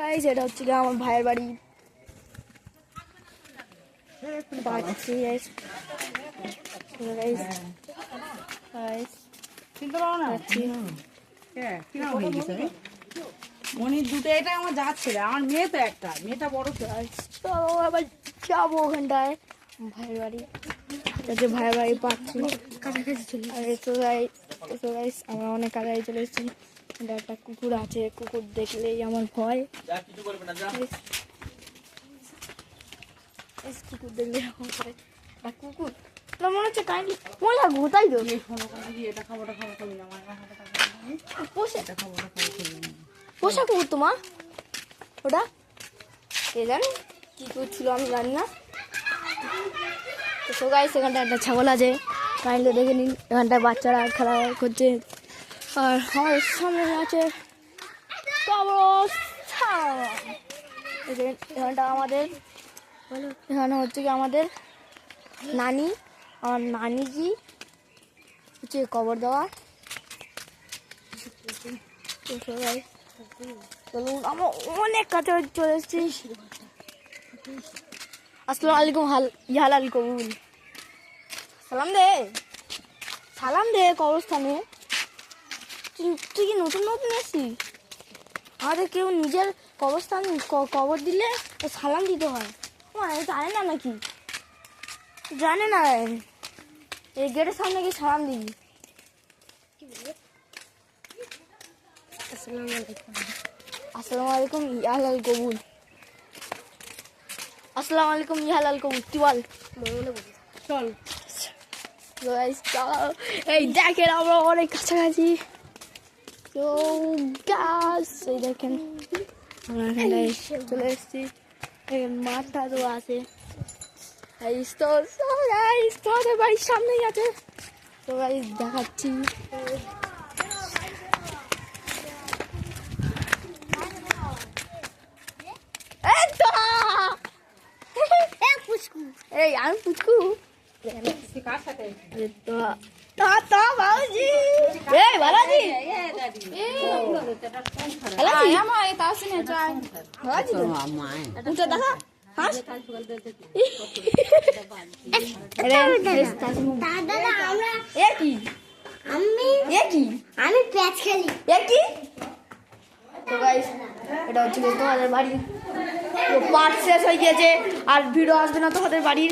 Guys এটা হচ্ছে কি আমার ভাইয়ের বাড়ি বাচ্চি গাইস গাইস গাইস চিনতে পারো না কি নাম হয়ে গেছে মনির দুটো এটা আমার যাচ্ছে আমার মেয়ে তো একটা মেয়েটা বড় তো তো আবার যাবো ওখানটায় ভাইয়ের বাড়ি যাতে ভাইয়ের বাড়ি পাচ্ছি কাছাকাছি চলে আর তো গাইস আমরা অনেক কাছাকাছি চলে এসেছি। এটা একটা কুকুর আছে, কুকুর দেখলেই আমার ভয়। কুকুর দেখলে এরকম করে একটা কুকুর না মনে হচ্ছে কাইন্ডলি মজা ঘুরতাই তো এটা খাবো করি না পোষা কুকুর তোমার ওটা কে জানে কি করছিল আমি জানি না। তো গাইস এখানটায় একটা ছাগল আছে, কাইন্ডলি দেখে নিন। এখানটায় বাচ্চারা খেলা করছে আর আমার সামনে আছে এখানটা আমাদের এখানে হচ্ছে কি আমাদের নানি, আমার নানিজি হচ্ছে কবর দেওয়া। চলুন আমরা অনেক কাছে চলে এসেছি। আসসালামু আলাইকুম হালাল কবুল সালাম দে কবরস্থানে। তুই কি নতুন এসেছিস? আমাদের কেউ নিজের কবরস্থান কবর দিলে সালাম দিতে হয়। জানে না নাকি? জানে না এই গেটের সামনে গিয়ে সালাম দিবি। আসসালামু আলাইকুম ইয়ালাল কবুল। আসসালামু আলাইকুম ইয়ালাল কবুল। তুই বল চল এই দেখেন আমরা অনেক কাছাকাছি। তো গাছ এই দেখেন আমরা এখানে চলে এসেছি। মাঠটা তো আছে তো তোমাদের বাড়ির সামনেই আছে। তো গাইস দেখাচ্ছি এই আমি পুচকু বাবুজি এই বালাজি দেখা আমি প্যাচ খেলি তো গাইস এটা হচ্ছে তোমাদের বাড়ি পার্ট শেষ হয়ে গিয়েছে আর ভিডিও আসবে না তোমাদের বাড়ির।